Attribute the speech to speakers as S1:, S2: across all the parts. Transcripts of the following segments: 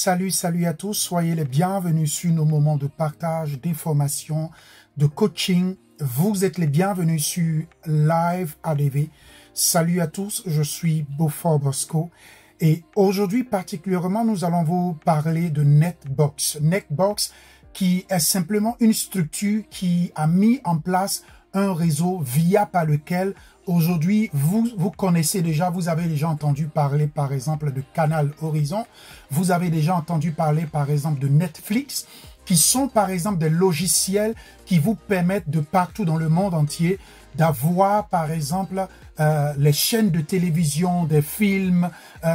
S1: Salut à tous, soyez les bienvenus sur nos moments de partage, d'informations, de coaching. Vous êtes les bienvenus sur Live ADV. Salut à tous, je suis Beaufort Bosco et aujourd'hui particulièrement nous allons vous parler de Netbox. Netbox qui est simplement une structure qui a mis en place un réseau par lequel aujourd'hui vous connaissez déjà, vous avez déjà entendu parler par exemple de Canal Horizon, vous avez déjà entendu parler par exemple de Netflix, qui sont par exemple des logiciels qui vous permettent de partout dans le monde entier d'avoir par exemple les chaînes de télévision, des films,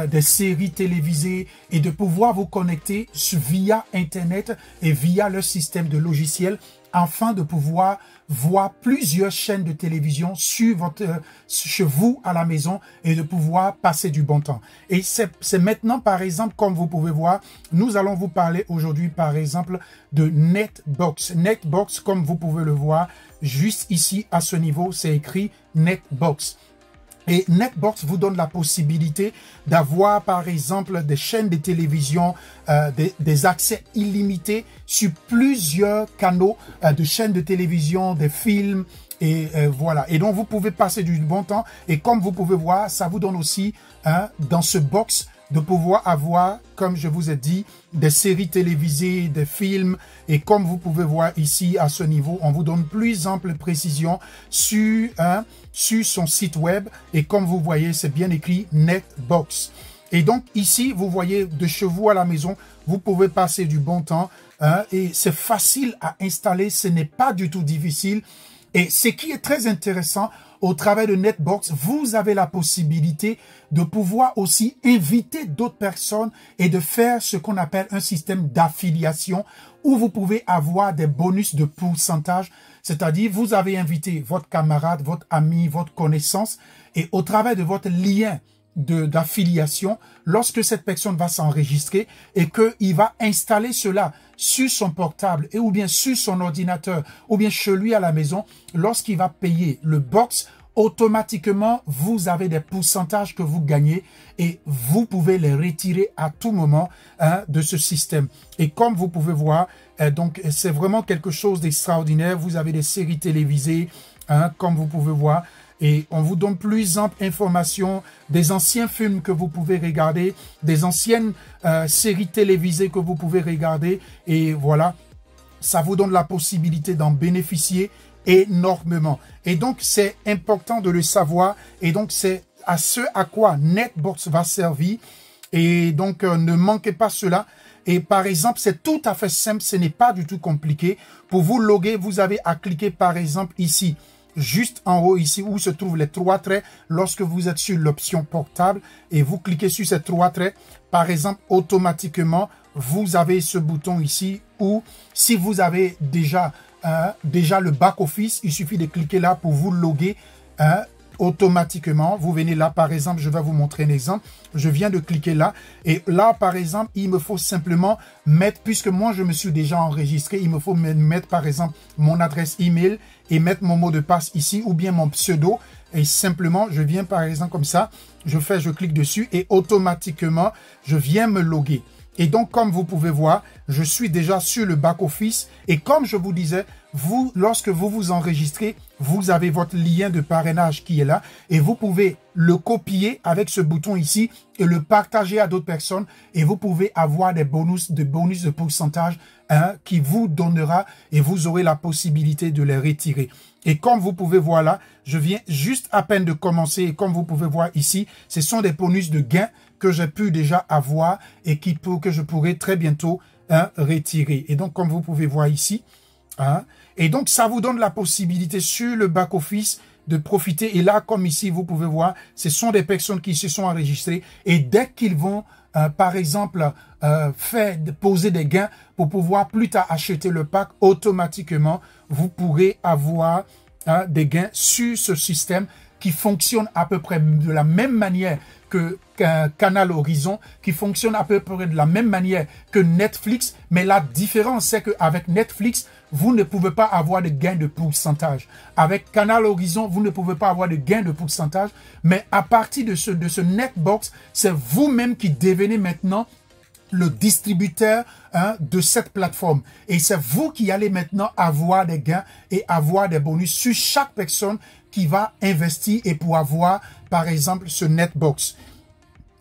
S1: des séries télévisées et de pouvoir vous connecter via Internet et via le système de logiciels afin de pouvoir voir plusieurs chaînes de télévision chez vous à la maison et de pouvoir passer du bon temps. Et c'est maintenant, par exemple, comme vous pouvez voir, nous allons vous parler aujourd'hui, par exemple, de Netbox. Netbox, comme vous pouvez le voir, juste ici, à ce niveau, c'est écrit Netbox. Et Netbox vous donne la possibilité d'avoir, par exemple, des chaînes de télévision, des accès illimités sur plusieurs canaux de chaînes de télévision, des films, et voilà. Et donc, vous pouvez passer du bon temps. Et comme vous pouvez voir, ça vous donne aussi, dans ce box, de pouvoir avoir, comme je vous ai dit, des séries télévisées, des films. Et comme vous pouvez voir ici, à ce niveau, on vous donne plus ample précision sur son site web. Et comme vous voyez, c'est bien écrit Netbox. Et donc, ici, vous voyez, de chez vous à la maison, vous pouvez passer du bon temps. Et c'est facile à installer, ce n'est pas du tout difficile. Et ce qui est très intéressant, au travers de Netbox, vous avez la possibilité de pouvoir aussi inviter d'autres personnes et de faire ce qu'on appelle un système d'affiliation où vous pouvez avoir des bonus de pourcentage. C'est-à-dire, vous avez invité votre camarade, votre ami, votre connaissance et au travers de votre lien d'affiliation, lorsque cette personne va s'enregistrer et qu'il va installer cela sur son portable et ou bien sur son ordinateur ou bien chez lui à la maison, lorsqu'il va payer le box, automatiquement, vous avez des pourcentages que vous gagnez et vous pouvez les retirer à tout moment de ce système. Et comme vous pouvez voir, donc c'est vraiment quelque chose d'extraordinaire. Vous avez des séries télévisées, comme vous pouvez voir. Et on vous donne plus ample information, des anciens films que vous pouvez regarder, des anciennes séries télévisées que vous pouvez regarder. Et voilà, ça vous donne la possibilité d'en bénéficier énormément. Et donc, c'est important de le savoir. Et donc, c'est à ce à quoi Netbox va servir. Et donc, ne manquez pas cela. Et par exemple, c'est tout à fait simple. Ce n'est pas du tout compliqué. Pour vous loguer, vous avez à cliquer par exemple ici. Juste en haut ici où se trouvent les trois traits, lorsque vous êtes sur l'option portable et vous cliquez sur ces trois traits, par exemple, automatiquement, vous avez ce bouton ici où si vous avez déjà le back-office, il suffit de cliquer là pour vous loguer automatiquement. Vous venez là, par exemple, je vais vous montrer un exemple. Je viens de cliquer là. Et là, par exemple, il me faut simplement mettre, puisque moi, je me suis déjà enregistré, il me faut mettre, par exemple, mon adresse email et mettre mon mot de passe ici ou bien mon pseudo. Et simplement, je viens, par exemple, comme ça, je clique dessus et automatiquement, je viens me loguer. Et donc, comme vous pouvez voir, je suis déjà sur le back-office. Et comme je vous disais, vous, lorsque vous vous enregistrez, vous avez votre lien de parrainage qui est là. Et vous pouvez le copier avec ce bouton ici et le partager à d'autres personnes. Et vous pouvez avoir des bonus de pourcentage qui vous donnera et vous aurez la possibilité de les retirer. Et comme vous pouvez voir là, je viens juste à peine de commencer. Et comme vous pouvez voir ici, ce sont des bonus de gains que j'ai pu déjà avoir et que je pourrai très bientôt retirer. Et donc, comme vous pouvez voir ici, et donc, ça vous donne la possibilité sur le back-office de profiter. Et là, comme ici, vous pouvez voir, ce sont des personnes qui se sont enregistrées. Et dès qu'ils vont, par exemple, poser des gains pour pouvoir plus tard acheter le pack, automatiquement, vous pourrez avoir des gains sur ce système qui fonctionne à peu près de la même manière que Canal Horizon, qui fonctionne à peu près de la même manière que Netflix, mais la différence c'est qu'avec Netflix, vous ne pouvez pas avoir de gain de pourcentage. Avec Canal Horizon, vous ne pouvez pas avoir de gain de pourcentage, mais à partir de ce Netbox, c'est vous-même qui devenez maintenant le distributeur de cette plateforme. Et c'est vous qui allez maintenant avoir des gains et avoir des bonus sur chaque personne qui va investir et pour avoir, par exemple, ce Netbox.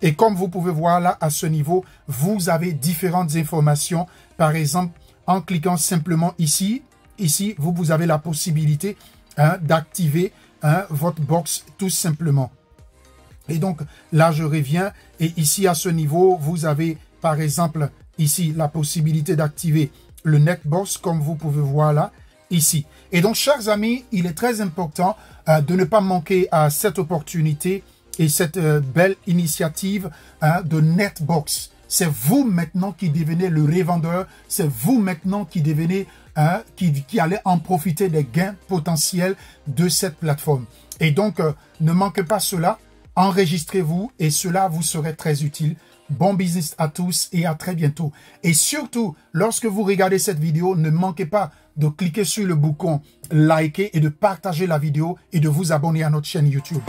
S1: Et comme vous pouvez voir là, à ce niveau, vous avez différentes informations. Par exemple, en cliquant simplement ici, vous avez la possibilité d'activer votre box tout simplement. Et donc, là, je reviens. Et ici, à ce niveau, vous avez, par exemple, ici, la possibilité d'activer le Netbox, comme vous pouvez voir là, ici. Et donc, chers amis, il est très important de ne pas manquer à cette opportunité et cette belle initiative de Netbox. C'est vous maintenant qui devenez le revendeur. C'est vous maintenant qui devenez, qui allez en profiter des gains potentiels de cette plateforme. Et donc, ne manquez pas cela. Enregistrez-vous et cela vous serait très utile. Bon business à tous et à très bientôt. Et surtout, lorsque vous regardez cette vidéo, ne manquez pas de cliquer sur le bouton liker et de partager la vidéo et de vous abonner à notre chaîne YouTube.